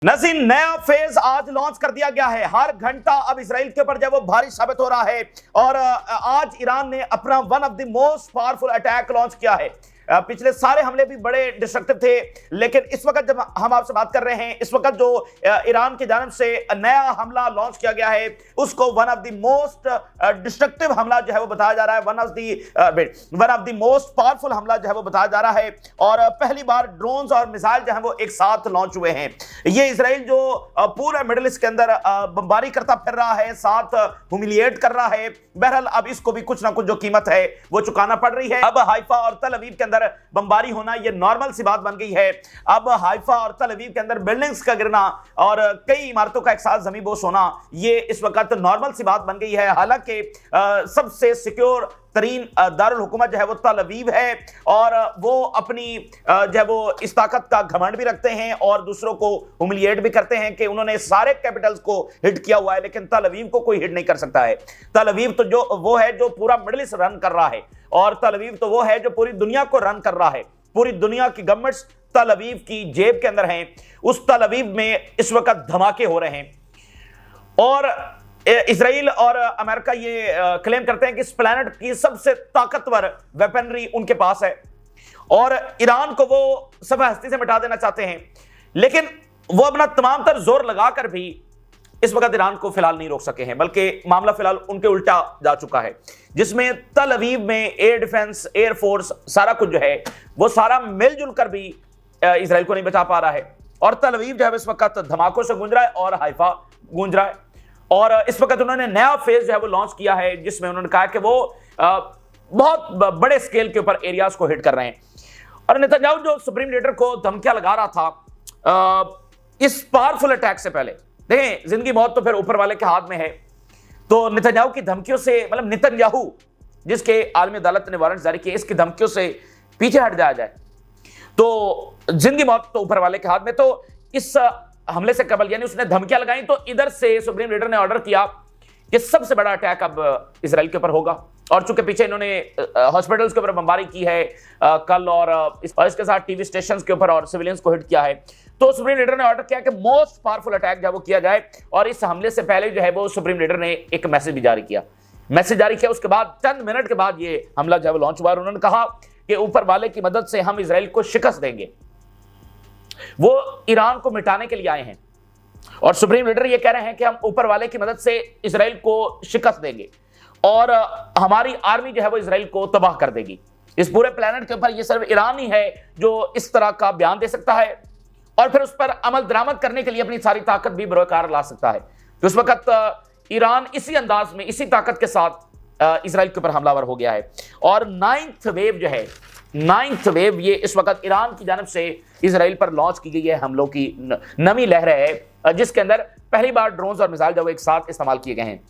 नजीन, नया फेज आज लॉन्च कर दिया गया है। हर घंटा अब इसराइल के ऊपर जो है वो भारी साबित हो रहा है और आज ईरान ने अपना one of the most powerful attack launch किया है। पिछले सारे हमले भी बड़े डिस्ट्रक्टिव थे, लेकिन इस वक्त जब हम आपसे बात कर रहे हैं, इस वक्त जो ईरान की जानिब से नया हमला लॉन्च किया गया है उसको one of the most destructive हमला जो है वो बताया जा रहा है, one of the most powerful हमला जो है वो बताया जा रहा है। और पहली बार ड्रोन्स और मिसाइल जो है वो एक साथ लॉन्च हुए हैं। ये इसराइल जो पूरे मिडिल ईस्ट के अंदर बमबारी करता फिर रहा है, साथ ह्यूमिलिएट कर रहा है। बहरहाल अब इसको भी कुछ ना कुछ जो कीमत है वो चुकाना पड़ रही है। अब हाइफा और तल अवीव के अंदर बमबारी होना ये नॉर्मल सी बात बन गई है। अब हाइफा और तल अवीव के अंदर बिल्डिंग्स का गिरना और कई इमारतों का एक साथ जमींदोज होना ये इस वक्त नॉर्मल सी बात बन गई है। हालांकि सबसे सिक्योर तरीन दारुल हुकूमत जो है वो तल अवीव है और वो अपनी जो है वो इस ताकत का घमंड भी रखते हैं और दूसरों को ह्यूमिलिएट भी करते हैं कि उन्होंने सारे कैपिटल्स को हिट किया हुआ है, लेकिन तल अवीव को कोई हिट नहीं कर सकता है। तल अवीव तो जो वो है जो पूरा मिडिल ईस्ट रन कर रहा है और तल अवीव तो वो है जो पूरी दुनिया को रन कर रहा है। पूरी दुनिया की गवर्नमेंट्स तल अवीव की जेब के अंदर हैं। उस तल अवीव में इस वक्त धमाके हो रहे हैं और इसराइल और अमेरिका ये क्लेम करते हैं कि इस प्लेनेट की सबसे ताकतवर वेपनरी उनके पास है और ईरान को वो सब हस्ती से मिटा देना चाहते हैं, लेकिन वो अपना तमाम तर जोर लगाकर भी इस वक्त ईरान को फिलहाल नहीं रोक सके हैं, बल्कि मामला फिलहाल उनके उल्टा जा चुका है, जिसमें तल अवीव में एयर डिफेंस, एयर फोर्स, सारा कुछ जो है वो सारा मिलजुल कर भी इसराइल को नहीं बचा पा रहा है। और तल अवीव जो है इस वक्त धमाकों से गूंज रहा है और हाइफा गूंज रहा है। और इस वक्त उन्होंने नया फेज जो है वो लॉन्च किया है, जिसमें उन्होंने कहा कि वो बहुत बड़े स्केल के ऊपर एरियाज को हिट कर रहे हैं। और नेतन्याहू जो सुप्रीम लीडर को धमकियां लगा रहा था इस पावरफुल अटैक से पहले, देखें जिंदगी मौत तो फिर ऊपर वाले के हाथ में है, तो नेतन्याहू की धमकियों से, मतलब नेतन्याहू जिसके आलमी अदालत ने वारंट जारी किए, इसकी धमकियों से पीछे हट जाया जाए तो जिंदगी मौत तो ऊपर वाले के हाथ में। तो इस हमले से कबल यानी उसने धमकियां लगाई तो इधर से सुप्रीम लीडर ने ऑर्डर किया कि सबसे बड़ा अटैक अब इसराइल के ऊपर होगा। और चूंकि पीछे इन्होंने हॉस्पिटल्स के ऊपर बमबारी की है कल और इसके साथ टीवी स्टेशंस के ऊपर और सिविलियंस को हिट किया है, तो सुप्रीम लीडर ने ऑर्डर किया कि मोस्ट पावरफुल अटैक जब वो किया जाए। और इस हमले से पहले जो है वो सुप्रीम लीडर ने एक मैसेज भी जारी किया। उसके बाद चंद मिनट के बाद ये हमला जो है वो लॉन्च हुआ और उन्होंने कहा कि ऊपर वाले की मदद से हम इसराइल को शिकस्त देंगे। वो ईरान को मिटाने के लिए आए हैं और सुप्रीम लीडर ये कह रहे हैं कि हम ऊपर वाले की मदद से इसराइल को शिकस्त देंगे और हमारी आर्मी जो है वो इसराइल को तबाह कर देगी। इस पूरे प्लेनेट के ऊपर ये सिर्फ ईरान ही है जो इस तरह का बयान दे सकता है और फिर उस पर अमल दरामद करने के लिए अपनी सारी ताकत भी बरकरार ला सकता है। तो उस वक्त ईरान इसी अंदाज में, इसी ताकत के साथ इसराइल के ऊपर हमलावर हो गया है। और नाइन्थ वेव ये इस वक्त ईरान की जानिब से इसराइल पर लॉन्च की गई है हमलों की नवी लहर है, जिसके अंदर पहली बार ड्रोन्स और मिसाइल जब एक साथ इस्तेमाल किए गए हैं।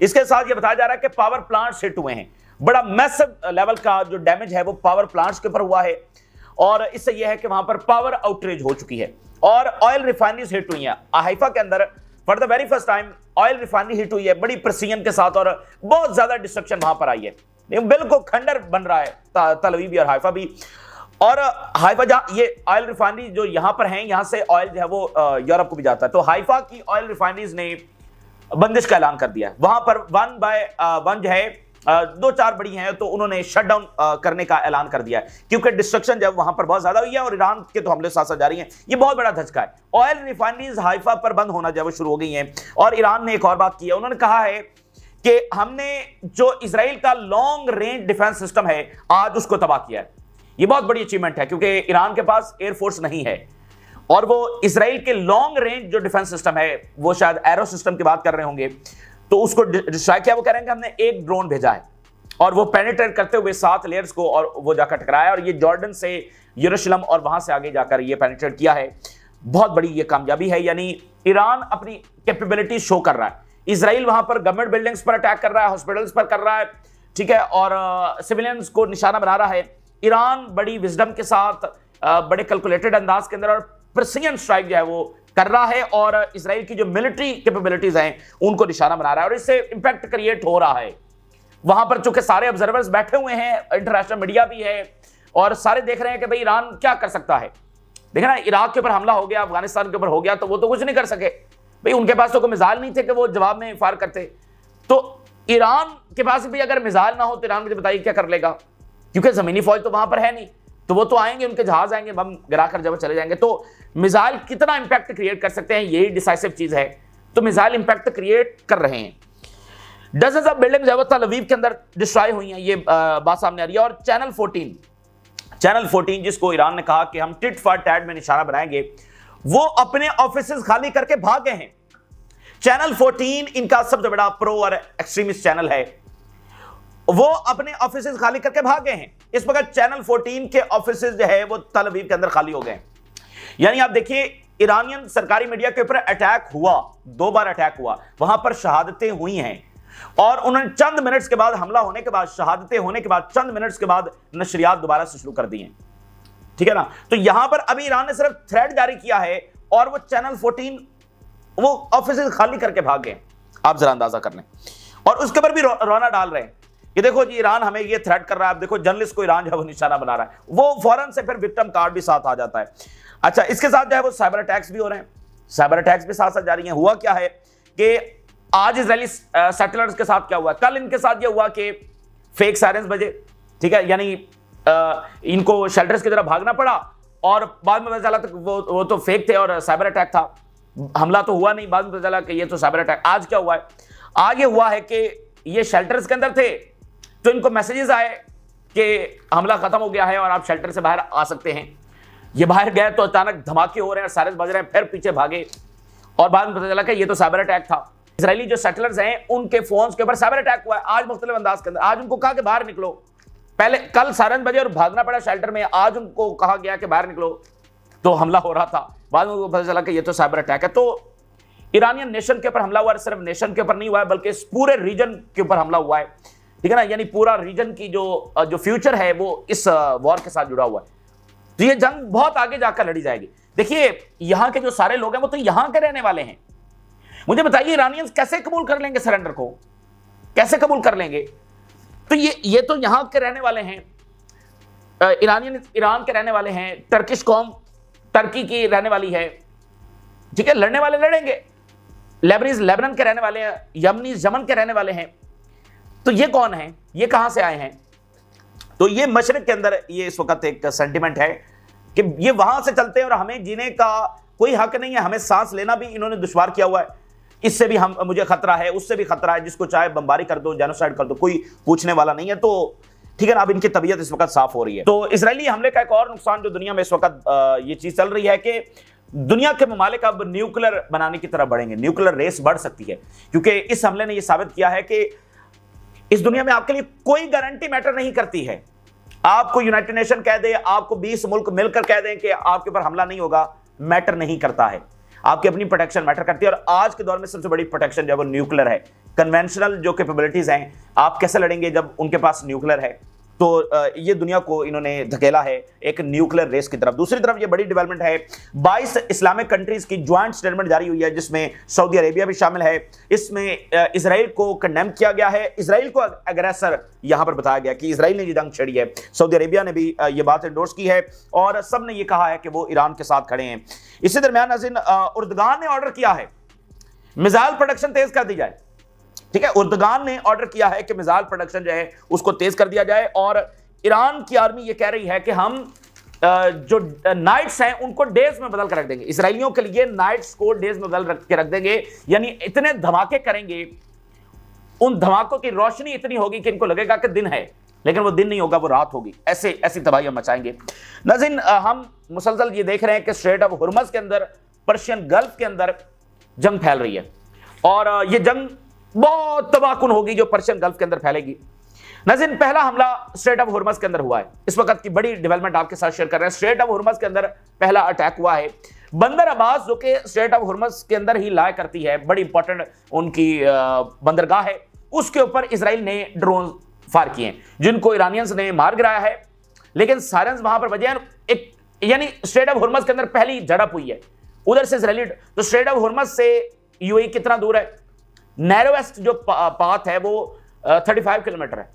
इसके साथ ये बताया जा रहा है कि पावर प्लांट्स हिट हुए हैं। बड़ा मैसिव लेवल का जो डैमेज है वो पावर प्लांट्स के ऊपर हुआ है और इससे यह है कि वहां पर पावर आउटरेज हो चुकी है और ऑयल रिफाइनरीज हिट हुई हैं। हाइफा के अंदर for the very first time oil refinery hit हुई है बड़ी प्रेसिजन के साथ और बहुत ज्यादा डिस्ट्रक्शन वहां पर आई है। बिल्कुल खंडर बन रहा है तल अवीव भी और हाइफा भी। और हाइफा जहां ये ऑयल रिफाइनरी जो यहां पर हैं, यहां से ऑयल जो है वो यूरोप को भी जाता है। तो हाइफा की ऑयल रिफाइनरीज ने बंदिश का ऐलान कर दिया। वहां पर 1 बाय 1 जो है 2-4 बड़ी हैं तो उन्होंने शट डाउन करने का ऐलान कर दिया है, क्योंकि डिस्ट्रक्शन जब वहां पर बहुत ज्यादा हुई है और ईरान के तो हमले साथ साथ जारी हैं। ये बहुत बड़ा धचका है। ऑयल रिफाइनरीज हाइफा पर बंद होना जब शुरू हो गई हैं और ईरान ने एक और बात की है, उन्होंने कहा है कि हमने जो इजराइल का लॉन्ग रेंज डिफेंस सिस्टम है आज उसको तबाह किया है। ये बहुत बड़ी अचीवमेंट है क्योंकि ईरान के पास एयरफोर्स नहीं है और वो इजराइल के लॉन्ग रेंज जो डिफेंस सिस्टम है, वो शायद एरो सिस्टम की बात कर रहे होंगे, तो उसको डिस्ट्रॉय किया। वो कह रहे हैं कि हमने एक ड्रोन भेजा है और वो पेनिट्रेट करते हुए 7 लेयर्स को और वो जाकर टकराया और ये जॉर्डन से यरूशलेम और वहां से आगे जाकर ये पेनिट्रेट किया है। बहुत बड़ी ये कामयाबी है, यानी ईरान अपनी कैपेबिलिटी शो कर रहा है। इजराइल वहां पर गवर्नमेंट बिल्डिंग्स पर अटैक कर रहा है, हॉस्पिटल्स पर कर रहा है, ठीक है, और सिविलियंस को निशाना बना रहा है। ईरान बड़ी विजडम के साथ, बड़े कैलकुलेटेड अंदाज के अंदर और प्रिसीजन स्ट्राइक जो है वो कर रहा है और इजराइल की जो मिलिट्री कैपेबिलिटीज हैं उनको निशाना बना रहा है और इससे इंपैक्ट क्रिएट हो रहा है। वहां पर चूंकि सारे ऑब्जर्वर्स बैठे हुए हैं, इंटरनेशनल मीडिया भी है और सारे देख रहे हैं कि भाई ईरान क्या कर सकता है। देखा ना, इराक के ऊपर हमला हो गया, अफगानिस्तान के ऊपर हो गया, तो वो तो कुछ नहीं कर सके भाई, उनके पास तो कोई मिसाइल नहीं थे कि वो जवाब में फायर करते। तो ईरान के पास भी अगर मिसाइल ना हो तो ईरान मुझे बताइए क्या कर लेगा, क्योंकि जमीनी फौज तो वहां पर है नहीं, तो वो तो आएंगे, उनके जहाज आएंगे, बम गिराकर जब चले जाएंगे। तो मिसाइल कितना इंपैक्ट क्रिएट कर सकते हैं, यही डिसाइसिव चीज है। तो मिसाइल इंपैक्ट क्रिएट कर रहे हैं। डजन्स ऑफ बिल्डिंग्स तल अवीव के अंदर डिस्ट्रॉय हुई हैं, ये बात सामने आ रही है। और चैनल 14 जिसको ईरान ने कहा कि हम टिट फॉर टैट में निशाना बनाएंगे, वो अपने ऑफिसेज खाली करके भाग गए हैं। चैनल 14 इनका सबसे बड़ा प्रो और एक्सट्रीमिस्ट चैनल है, वो अपने ऑफिसेज खाली करके भाग गए हैं। इस वक्त चैनल 14 के ऑफिसेज जो है वो तल अवीव के अंदर खाली हो गए। यानी आप देखिए, ईरानियन सरकारी मीडिया के ऊपर अटैक हुआ, 2 बार अटैक हुआ, वहां पर शहादतें हुई हैं, और उन्होंने चंद मिनट्स के बाद, हमला होने के बाद, शहादतें होने के बाद चंद मिनट्स के बाद नशरियात दोबारा से शुरू कर दी हैं। ठीक है ना। तो यहां पर अभी ईरान ने सिर्फ थ्रेड जारी किया है और वो चैनल 14 वो ऑफिस खाली करके भाग गए। आप जरा अंदाजा कर लें। और उसके ऊपर भी रोना डाल रहे हैं कि देखो जी, ईरान हमें ये थ्रेट कर रहा है, आप देखो जर्नलिस्ट को ईरान जो है वो निशाना बना रहा है। वो फौरन से फिर विक्टिम कार्ड भी साथ आ जाता है। अच्छा, इसके साथ जो है वो साइबर अटैक्स भी हो रहे हैं, साइबर अटैक्स भी साथ साथ जारी हैं। हुआ क्या है कि आज इजरायली सेटलर्स के साथ क्या हुआ, कल इनके साथ ये हुआ कि फेक सायरन्स बजे, ठीक है, यानी इनको शेल्टर्स की तरफ भागना पड़ा, और बाद में पता चला तो वो तो फेक थे और साइबर अटैक था, हमला तो हुआ नहीं, बाद में पता चला कि ये तो साइबर अटैक। आज क्या हुआ है, आगे हुआ है कि ये शेल्टर्स के अंदर थे, तो इनको मैसेजेस आए कि हमला खत्म हो गया है और आप शेल्टर से बाहर आ सकते हैं। ये बाहर गए तो अचानक धमाके हो रहे हैं, सायरन्स बज रहे हैं, फिर पीछे भागे, और बाद में पता चला कि ये तो साइबर अटैक था। इजरायली जो सेटलर्स हैं उनके फोन्स के ऊपर साइबर अटैक हुआ है आज मुख्तलिफ अंदाज के अंदर। आज उनको कहा कि बाहर निकलो, पहले कल सायरन बजे और भागना पड़ा शेल्टर में, आज उनको कहा गया कि बाहर निकलो, तो हमला हो रहा था, बाद में उनको पता चला कि ये तो साइबर अटैक है। तो ईरानियन नेशन के ऊपर हमला हुआ है, सिर्फ नेशन के ऊपर नहीं हुआ है बल्कि इस पूरे रीजन के ऊपर हमला हुआ है, ठीक है ना। यानी पूरा रीजन की जो फ्यूचर है वो इस वॉर के साथ जुड़ा हुआ है। तो ये जंग बहुत आगे जाकर लड़ी जाएगी। देखिए, यहां के जो सारे लोग हैं वो तो यहां के रहने वाले हैं। मुझे बताइए, ईरानियंस कैसे कबूल कर लेंगे सरेंडर को, कैसे कबूल कर लेंगे? तो ये तो यहां के रहने वाले हैं, ईरानियन ईरान के रहने वाले हैं, टर्किश कौम टर्की की रहने वाली है, ठीक है, लड़ने वाले लड़ेंगे, लेबनीज लेबनान के रहने वाले हैं, यमनीज यमन के रहने वाले हैं। तो ये कौन है, ये कहां से आए हैं? तो ये मशरिक के अंदर ये इस वक्त एक सेंटिमेंट है कि ये वहां से चलते हैं और हमें जीने का कोई हक नहीं है, हमें सांस लेना भी इन्होंने दुश्वार किया हुआ है। इससे भी मुझे खतरा है, उससे भी खतरा है, जिसको चाहे बमबारी कर दो, जेनोसाइड कर दो, कोई पूछने वाला नहीं है। तो ठीक है ना, अब इनकी तबीयत इस वक्त साफ हो रही है। तो इजरायली हमले का एक और नुकसान जो दुनिया में इस वक्त ये चीज चल रही है कि दुनिया के ममालिक अब न्यूक्लियर बनाने की तरफ बढ़ेंगे, न्यूक्लियर रेस बढ़ सकती है, क्योंकि इस हमले ने यह साबित किया है कि इस दुनिया में आपके लिए कोई गारंटी मैटर नहीं करती है। आपको यूनाइटेड नेशन कह दे, आपको 20 मुल्क मिलकर कह दें कि आपके ऊपर हमला नहीं होगा, मैटर नहीं करता है। आपकी अपनी प्रोटेक्शन मैटर करती है, और आज के दौर में सबसे बड़ी प्रोटेक्शन जो है वो न्यूक्लियर है। कन्वेंशनल जो कैपेबिलिटीज हैं, आप कैसे लड़ेंगे जब उनके पास न्यूक्लियर है? तो ये दुनिया को इन्होंने धकेला है एक न्यूक्लियर रेस की तरफ। दूसरी तरफ ये बड़ी डेवलपमेंट है, 22 इस्लामिक कंट्रीज की ज्वाइंट स्टेटमेंट जारी हुई है, जिसमें सऊदी अरेबिया भी शामिल है। इसमें इसराइल को कंडेम किया गया है, इसराइल को अग्रेसर यहां पर बताया गया कि इसराइल ने ये जंग छेड़ी है। सऊदी अरेबिया ने भी ये बात एंडोर्स की है, और सब ने ये कहा है कि वो ईरान के साथ खड़े हैं। इसी दरमियान नाज़रीन, उर्दगान ने ऑर्डर किया है मिसाइल प्रोडक्शन तेज कर दी जाए, ठीक है। उर्दगान ने ऑर्डर किया है कि मिसाइल प्रोडक्शन जो है उसको तेज कर दिया जाए, और ईरान की आर्मी ये कह रही है कि हम जो नाइट्स हैं उनको डेज में बदल कर रख देंगे। इसराइलियों के लिए नाइट्स को डेज में बदल के रख देंगे, यानी इतने धमाके करेंगे, उन धमाकों की रोशनी इतनी होगी कि इनको लगेगा कि दिन है, लेकिन वो दिन नहीं होगा, वो रात होगी। ऐसी तबाही मचाएंगे। नाज़रीन, हम मुसलसल ये देख रहे हैं कि स्ट्रेट ऑफ हुर्मज़ के अंदर, पर्शियन गल्फ के अंदर जंग फैल रही है, और ये जंग बहुत तबाहकुन होगी जो पर्शियन गल्फ के अंदर फैलेगी। नाज़रीन, पहला हमला स्ट्रेट ऑफ हुर्मज़ के अंदर हुआ है। इस वक्त की बड़ी डेवलपमेंट आपके साथ शेयर कर रहे हैं। स्ट्रेट ऑफ हुर्मज़ के अंदर पहला अटैक हुआ है। बंदर अब्बास जो कि स्ट्रेट ऑफ हुर्मज़ के अंदर ही लाया करती है, बड़ी इंपॉर्टेंट उनकी बंदरगाह है, उसके ऊपर इसराइल ने ड्रोन फायर किए जिनको ईरानियंस ने मार गिराया है, लेकिन सायरन्स वहां पर बजे हैं। एक यानी स्ट्रेट ऑफ हुर्मज़ के अंदर पहली झड़प हुई है उधर से इसराइली। तो स्ट्रेट ऑफ हुर्मज़ से यूएई कितना दूर है? नैरोवेस्ट जो पाथ है वो 35 किलोमीटर है,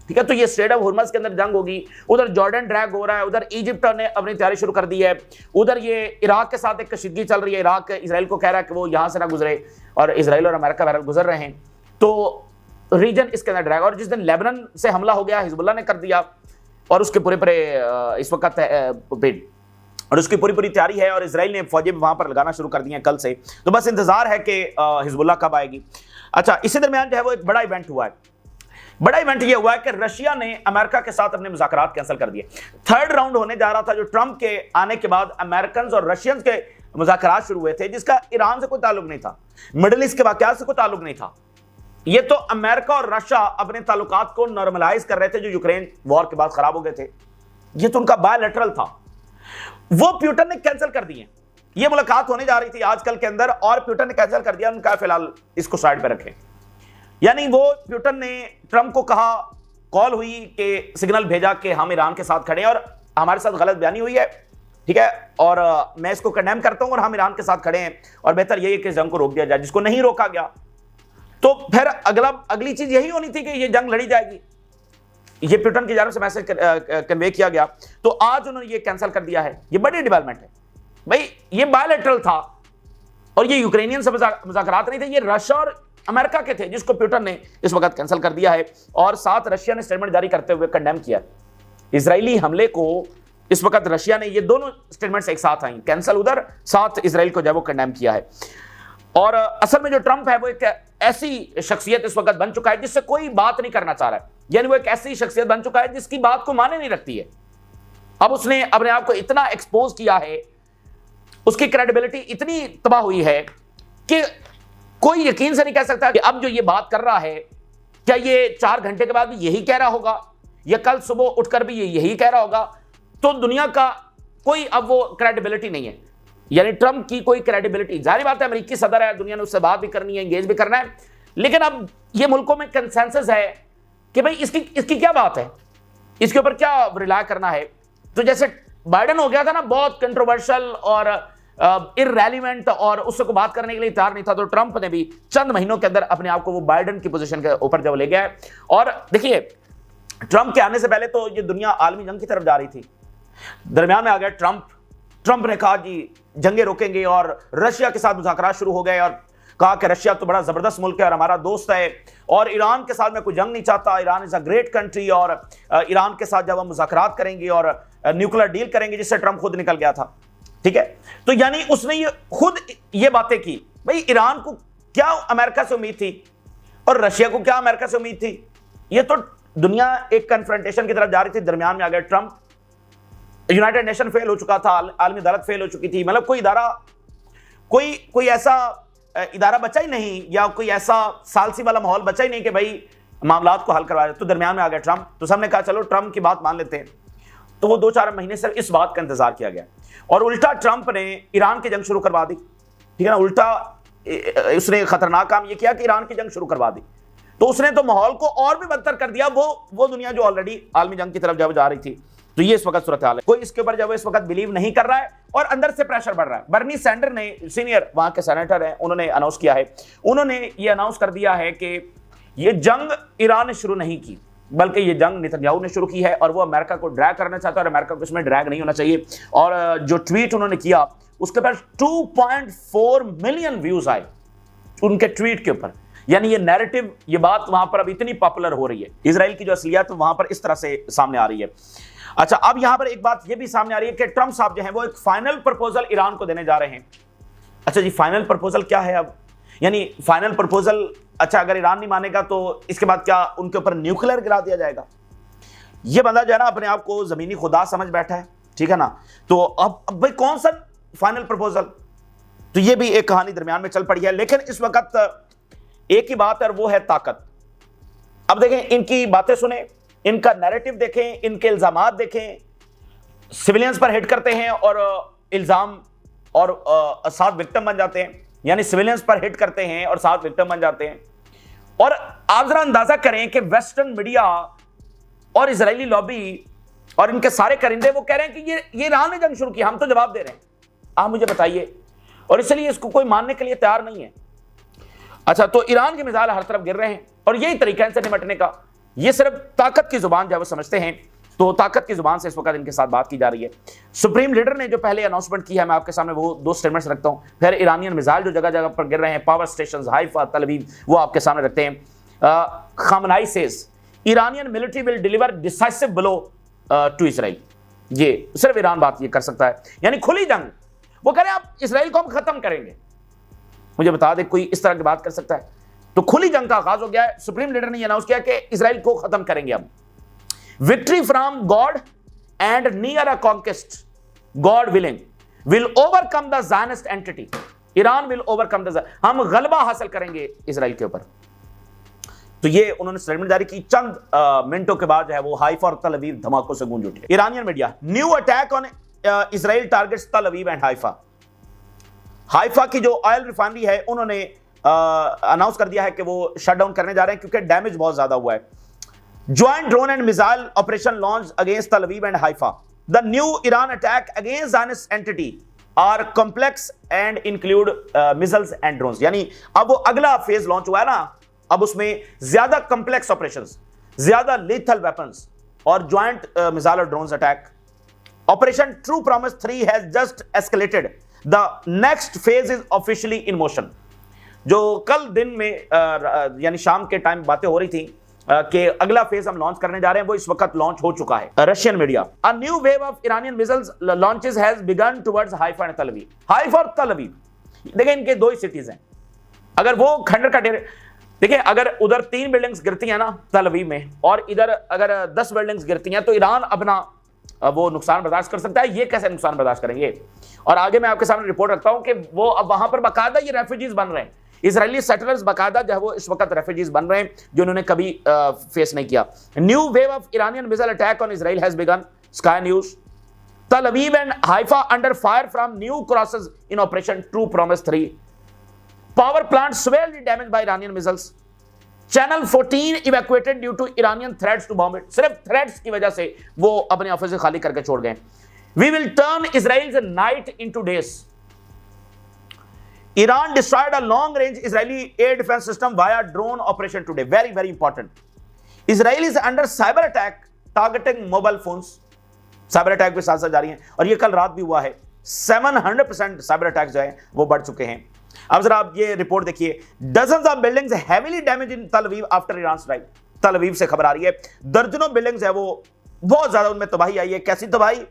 ठीक है, तो ये स्ट्रेट ऑफ हुर्मस के अंदर जंग होगी, उधर जॉर्डन ड्रैग हो रहा है, उधर इजिप्ट ने अपनी तैयारी शुरू कर दी है, उधर ये इराक के साथ एक कशीदगी चल रही है, इराक इसराइल को कह रहा है कि वो यहां से ना गुजरे और इसराइल और अमेरिका बहरहाल गुजर रहे हैं, तो रीजन इसके अंदर ड्रैग। और जिस दिन लेबनान से हमला हो गया, हिजबुल्लाह ने कर दिया और उसके पूरे इस वक्त और उसकी पूरी तैयारी है और इसराइल ने फौजें वहां पर लगाना शुरू कर दी हैं कल से, तो बस इंतजार है कि हिजबुल्लाह कब आएगी। अच्छा, इसी दरमियान जो है वो एक बड़ा इवेंट हुआ है। बड़ा इवेंट ये हुआ है कि रशिया ने अमेरिका के साथ अपने मुज़ाकरात कैंसिल कर दिए। थर्ड राउंड होने जा रहा था, जो ट्रंप के आने के बाद अमेरिकन और रशियंस के मुज़ाकरात शुरू हुए थे, जिसका ईरान से कोई ताल्लुक नहीं था, मिडिल ईस्ट के वाक़यात से कोई ताल्लुक नहीं था। ये तो अमेरिका और रशिया अपने ताल्लुकात को नॉर्मलाइज कर रहे थे जो यूक्रेन वॉर के बाद खराब हो गए थे। ये तो उनका बायलैटरल था, वो प्यूटन ने कैंसिल कर दिए। ये मुलाकात होने जा रही थी आजकल के अंदर और प्यूटन ने कैंसिल कर दिया। उनका फिलहाल इसको साइड पे रखें। यानी वो प्यूटन ने ट्रंप को कहा, कॉल हुई कि सिग्नल भेजा कि हम ईरान के साथ खड़े हैं और हमारे साथ गलत बयानी हुई है, ठीक है, और मैं इसको कंडेम करता हूं और हम ईरान के साथ खड़े हैं और बेहतर यही है कि जंग को रोक दिया जाए। जिसको नहीं रोका गया तो फिर अगली चीज यही होनी थी कि ये जंग लड़ी जाएगी। ये प्यूटन की जानिब से मैसेज कन्वे किया गया, तो आज उन्होंने ये कैंसिल कर दिया है। ये बड़ी डेवलपमेंट है भाई। ये बायलैटरल था और ये यूक्रेनियन से मुज़ाकरात नहीं थे, ये रशिया और अमेरिका के थे, जिसको प्यूटन ने इस वक्त कैंसिल कर दिया है। और साथ रशिया ने स्टेटमेंट जारी करते हुए कंडेम किया इजरायली हमले को। इस वक्त रशिया ने, ये दोनों स्टेटमेंट्स एक साथ आई, कैंसिल उधर, साथ इसराइल को जब वो कंडेम किया है। और असल में जो ट्रंप है वो एक ऐसी शख्सियत इस वक्त बन चुका है जिससे कोई बात नहीं करना चाह रहा है। यानी वो एक ऐसी शख्सियत बन चुका है जिसकी बात को माने नहीं रखती है। अब उसने अपने आप को इतना एक्सपोज किया है, उसकी क्रेडिबिलिटी इतनी तबाह हुई है कि कोई यकीन से नहीं कह सकता कि अब जो ये बात कर रहा है, क्या ये 4 घंटे के बाद भी यही कह रहा होगा या कल सुबह उठकर भी ये यही कह रहा होगा। तो दुनिया का कोई अब वो क्रेडिबिलिटी नहीं है, यानी ट्रंप की कोई क्रेडिबिलिटी। जाहिर बात है अमेरिकी सदर है, दुनिया ने उससे बात भी करनी है, एंगेज भी करना है, लेकिन अब ये मुल्कों में कंसेंसस है कि भाई इसकी क्या बात है, इसके ऊपर क्या रिलाय करना है। तो जैसे बाइडेन हो गया था ना, बहुत कंट्रोवर्शियल और इररेलेवेंट और उससे को बात करने के लिए तैयार नहीं था, तो ट्रंप ने भी चंद महीनों के अंदर अपने आप को वो बाइडेन की पोजीशन के ऊपर जब ले गया है। और देखिए, ट्रंप के आने से पहले तो ये दुनिया आलमी जंग की तरफ जा रही थी, दरमियान में आ गया ट्रंप ने कहा जी जंगे रोकेंगे और रशिया के साथ मुज़ाकरात शुरू हो गए और कहा कि रशिया तो बड़ा जबरदस्त मुल्क है और हमारा दोस्त है और ईरान के साथ मैं कोई जंग नहीं चाहता, Iran is a great country, और ईरान के साथ जब हम मुज़ाकरात करेंगे और न्यूक्लियर डील करेंगे, जिससे ट्रंप खुद निकल गया था, ठीक है। तो यानी उसने ये खुद ये बातें की। भाई ईरान को क्या अमेरिका से उम्मीद थी और रशिया को क्या अमेरिका से उम्मीद थी। ये तो दुनिया एक कन्फ्रंटेशन की तरफ जा रही थी, दरमियान में आ गया ट्रंप। यूनाइटेड नेशन फेल हो चुका था, आलमी अदालत फेल हो चुकी थी, मतलब कोई ऐसा इदारा बचा ही नहीं या कोई ऐसा सालसी वाला माहौल बचा ही नहीं कि भाई मामलात को हल करवाया। तो दरमियान में आ गया ट्रंप, तो सबने कहा चलो ट्रंप की बात मान लेते हैं। तो वो 2-4 महीने से इस बात का इंतजार किया गया और उल्टा ट्रंप ने ईरान की जंग शुरू करवा दी, ठीक है ना। उल्टा उसने खतरनाक काम ये किया कि ईरान की जंग शुरू करवा दी। तो उसने तो माहौल को और भी बदतर कर दिया, वो दुनिया जो ऑलरेडी आलमी जंग की तरफ जब जा रही थी। तो ये इस वक्त सूरत हाल है। कोई इसके ऊपर जब इस वक्त बिलीव नहीं कर रहा है और अंदर से प्रेशर बढ़ रहा है। बर्नी सैंडर ने, सीनियर वहां के सेनेटर हैं, उन्होंने अनाउंस किया है, उन्होंने ये अनाउंस कर दिया है कि ये जंग ईरान ने शुरू नहीं की, बल्कि ये जंग नेतन्याहू ने शुरू की है और वो अमेरिका को ड्रैग करना चाहता है और अमेरिका को इसमें ड्रैग नहीं होना चाहिए। और जो ट्वीट उन्होंने किया उसके पर 2.4 मिलियन व्यूज आए उनके ट्वीट के ऊपर। यानी ये नैरेटिव, ये बात वहां पर अब इतनी पॉपुलर हो रही है, इजराइल की जो असलियत वहां पर इस तरह से सामने आ रही है। अच्छा, अब यहां पर एक बात यह भी सामने आ रही है कि ट्रंप साहब जो हैं वो एक फाइनल प्रपोजल ईरान को देने जा रहे हैं। अच्छा जी, फाइनल प्रपोजल क्या है अब, यानी फाइनल प्रपोजल, अच्छा अगर ईरान नहीं मानेगा तो इसके बाद क्या उनके ऊपर न्यूक्लियर गिरा दिया जाएगा। ये बंदा जो है ना अपने आप को जमीनी खुदा समझ बैठा है, ठीक है ना। तो अब भाई कौन सा फाइनल प्रपोजल, तो ये भी एक कहानी दरमियान में चल पड़ी है। लेकिन इस वक्त एक ही बात है और वो है ताकत। अब देखें, इनकी बातें सुने, इनका नैरेटिव देखें, इनके इल्जामात देखें, सिविलियंस पर हिट करते हैं और इल्जाम और साथ विक्टिम बन जाते हैं, यानी सिविलियंस पर हिट करते हैं और साथ विक्टिम बन जाते हैं। और आप जरा अंदाजा करें कि वेस्टर्न मीडिया और इजरायली लॉबी और इनके सारे करिंदे वो कह रहे हैं कि ये ईरान ने जंग शुरू की, हम तो जवाब दे रहे हैं, आप मुझे बताइए। और इसलिए इसको कोई मानने के लिए तैयार नहीं है। अच्छा, तो ईरान के मिसाइल हर तरफ गिर रहे हैं और यही तरीका है इनसे निपटने का ये सिर्फ ताकत की जुबान जब वो समझते हैं, तो ताकत की जुबान से इस वक्त इनके साथ बात की जा रही है। सुप्रीम लीडर ने जो पहले अनाउंसमेंट की है, मैं आपके सामने वो 2 स्टेटमेंट्स रखता हूं, फिर ईरानियन मिसाइल जो जगह जगह पर गिर रहे हैं, पावर स्टेशन हाइफा, तल अवीव, वो आपके सामने रखते हैं। Khamenei says Iranian military will deliver decisive blow to Israel. ये सिर्फ ईरान बात ये कर सकता है, यानी खुली जंग। वो कह रहे हैं आप इसराइल को हम खत्म करेंगे। मुझे बता दे कोई इस तरह की बात कर सकता है? तो खुली जंग का आगाज हो गया है। सुप्रीम लीडर ने अनाउंस किया कि इसराइल को खत्म करेंगे हम। Victory from God and near a conquest, God willing, will overcome the Zionist entity. Iran will overcome the, हम गलबा हासिल करेंगे इसराइल के ऊपर। तो ये उन्होंने स्टेटमेंट जारी की। चंद मिनटों के बाद जो है वो हाइफा और तल अवीव धमाकों से गूंज उठे। Iranian media, new attack on Israel targets तल अवीव एंड हाइफा। हाइफा की जो ऑयल रिफाइनरी है उन्होंने अनाउंस कर दिया है कि वो शट डाउन करने जा रहे हैं क्योंकि डैमेज बहुत ज्यादा हुआ है। Joint drone and missile operation launch against Tel Aviv and Haifa. The new Iran attack against Zionist entity are complex and include missiles and drones. यानी अब वो अगला फेज लॉन्च हुआ है ना, अब उसमें ज्यादा कॉम्प्लेक्स ऑपरेशंस, ज्यादा लीथल वेपन्स और ज्वाइंट मिसाइल और drones attack. Operation True Promise 3 has just escalated, the next phase is officially in motion. जो कल दिन में यानी शाम के टाइम बातें हो रही थी कि अगला फेज हम लॉन्च करने जा रहे हैं, वो इस वक्त लॉन्च हो चुका है। Russian media, a new wave of Iranian missiles launches has begin towards Haifa and तल अवीव। हाइफा और तल अवीव, देखिए इनके 2 ही सिटीज हैं। अगर वो खंडर का ढेर, देखिए अगर उधर 3 बिल्डिंग्स गिरती हैं ना तल अवीव में, और इधर अगर 10 बिल्डिंग्स गिरती हैं, तो ईरान अपना वो नुकसान बर्दाश्त कर सकता है। ये कैसे नुकसान बर्दाश्त करेंगे? और आगे मैं आपके सामने रिपोर्ट रखता हूं कि वो अब वहां पर बाकायदा ये रेफ्यूजीज बन रहे हैं। इजरायली सेटलर्स बाकायदा जो है वो इस वक्त रेफ्यूजीज बन रहे हैं जो उन्होंने कभी फेस नहीं किया। New wave of Iranian missile attack on Israel has begun, Sky News. Tel Aviv and Haifa under fire from new crosses in operation True Promise 3। Power plant severely damaged by Iranian missiles. Channel 14 evacuated due to Iranian threats to bomb it. सिर्फ threats की वजह से वो अपने office खाली करके छोड़ गए। We will turn Israel's night into days. Iran destroyed a long-range Israeli air defense system via drone operation today. Very, very important. Israel is under cyber attack targeting mobile phones. Cyber attack भी साथ साथ जारी हैं और ये कल रात भी हुआ है। 700% साइबर अटैक जो है वो बढ़ चुके हैं। अब जरा आप ये रिपोर्ट देखिए। Dozens of buildings heavily damage in तल अवीव आफ्टर ईरान स्ट्राइक। तल अवीव से खबर आ रही है दर्जनों बिल्डिंग्स है वो बहुत ज्यादा उनमें तबाही आई है। कैसी तबाही?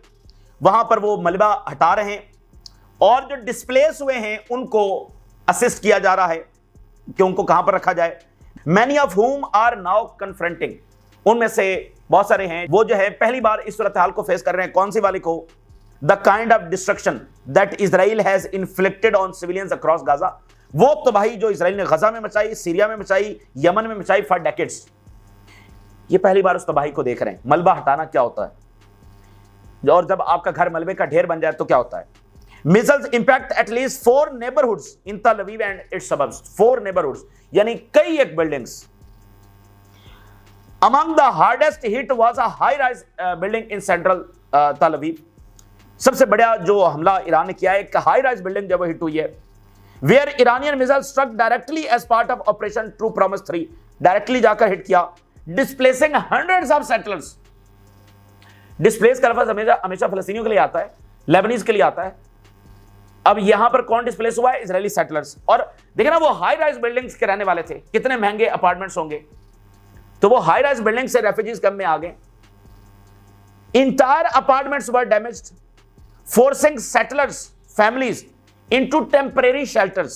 वहां पर वो मलबा हटा रहे हैं और जो डिस्प्लेस हुए हैं उनको असिस्ट किया जा रहा है कि उनको कहां पर रखा जाए। Many of whom are now confronting, उनमें से बहुत सारे हैं वो जो है पहली बार इस सूरत हाल को फेस कर रहे हैं। कौन सी वाली को? The kind of destruction that Israel has inflicted on civilians across Gaza. वो तबाही जो इजराइल ने गजा में मचाई, सीरिया में मचाई, यमन में मचाई फॉर डेकेड्स, ये पहली बार उस तबाही को देख रहे हैं। मलबा हटाना क्या होता है और जब आपका घर मलबे का ढेर बन जाए तो क्या होता है। मिसाइल्स इंपैक्ट एटलीस्ट 4 नेबरहुड्स इन तल Aviv and it's suburbs. 4 neighbourhoods यानी कई एक buildings. Among the hardest hit was a high-rise building in central Tel Aviv. सबसे बड़ा जो हमला ईरान ने किया है एक हाई राइज बिल्डिंग जब हिट हुई है, where Iranian missile struck directly as part of operation True Promise 3। Directly जाकर हिट किया, displacing hundreds of settlers. Displace का लफ्ज हमेशा फलस्तीनियों के लिए आता है, लेबनीज के लिए आता है। अब यहां पर कौन डिस्प्लेस हुआ है? Israeli settlers. और देखिए ना वो हाई राइज बिल्डिंग्स के रहने वाले थे, कितने महंगे अपार्टमेंट्स होंगे, तो वो हाई राइज बिल्डिंग से रेफ्यूजीज कैंप में आ गए। Entire apartments were damaged, forcing settlers families into temporary shelters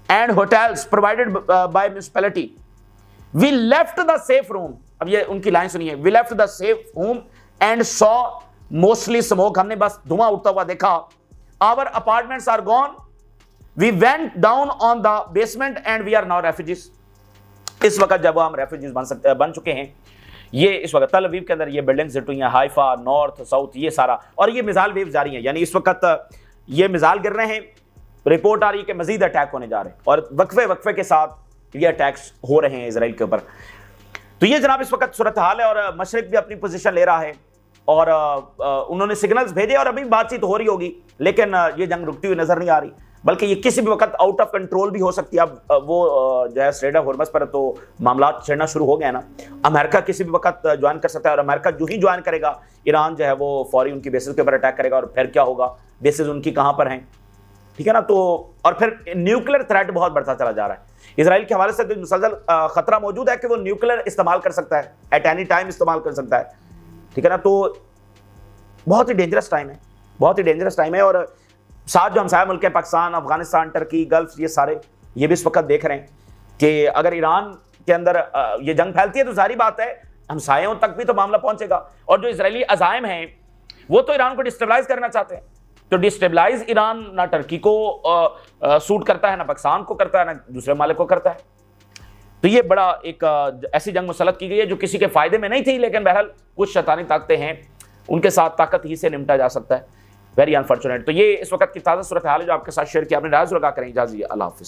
and hotels provided by municipality. We left the safe room, अब ये उनकी लाइन सुनिए, we left the safe room and saw mostly smoke, हमने बस धुआं उठता हुआ देखा। Our apartments are gone, we went down on the basement and we are now refugees. इस वक्त जब हम रेफ्यूजीज बन चुके हैं, ये इस वक्त तल अवीव के अंदर ये बिल्डिंग्स हिट हुई हैं, हाइफा, नॉर्थ, साउथ, ये सारा, और ये मिसाइल वेव जारी हैं। यानी इस वक्त ये मिसाइल गिर रहे हैं, रिपोर्ट आ रही है कि मजीद अटैक होने जा रहे हैं और वक्फे के साथ ये अटैक्स हो रहे हैं इजराइल के ऊपर। तो ये जनाब इस वक्त सूरत हाल है और मशरिक भी अपनी पोजीशन ले रहा है और उन्होंने सिग्नल्स भेजे और अभी बातचीत हो रही होगी, लेकिन ये जंग रुकती हुई नजर नहीं आ रही। बल्कि ये किसी भी वक्त आउट ऑफ कंट्रोल भी हो सकती है। अब वो जो है स्ट्रेट ऑफ हॉर्मस पर तो मामला छिड़ना शुरू हो गया ना, अमेरिका किसी भी वक्त ज्वाइन कर सकता है, और अमेरिका जो ही ज्वाइन करेगा ईरान जो है वो फौरी उनकी बेसिस के ऊपर अटैक करेगा, और फिर क्या होगा, बेसिस उनकी कहाँ पर हैं, ठीक है ना। तो और फिर न्यूक्लियर थ्रेट बहुत बढ़ता चला जा रहा है। इजराइल के हवाले से तो मुसलसल खतरा मौजूद है कि वो न्यूक्लियर इस्तेमाल कर सकता है, एट एनी टाइम इस्तेमाल कर सकता है, ठीक है ना। तो बहुत ही डेंजरस टाइम है, बहुत ही डेंजरस टाइम है। और साथ जो हमसाया मुल्क है पाकिस्तान, अफगानिस्तान, टर्की, गल्फ, ये सारे ये भी इस वक्त देख रहे हैं कि अगर ईरान के अंदर ये जंग फैलती है तो सारी बात है हमसायों तक भी तो मामला पहुंचेगा। और जो इजरायली अज़ाइम हैं वो तो ईरान को डिस्टेबलाइज करना चाहते हैं, तो डिस्टेबलाइज ईरान ना टर्की को सूट करता है, ना पाकिस्तान को करता है, ना दूसरे मालिक को करता है। तो ये बड़ा एक ऐसी जंग मुसल्लत की गई है जो किसी के फायदे में नहीं थी, लेकिन बहरहाल कुछ शैतानी ताकतें हैं, उनके साथ ताकत ही से निपटा जा सकता है। Very unfortunate. तो ये इस वक्त की ताज़ा सूरत हाल है जो आपके साथ शेयर किया, अपने राय लगा करें। इजाज़त, अल्लाह हाफ़िज़।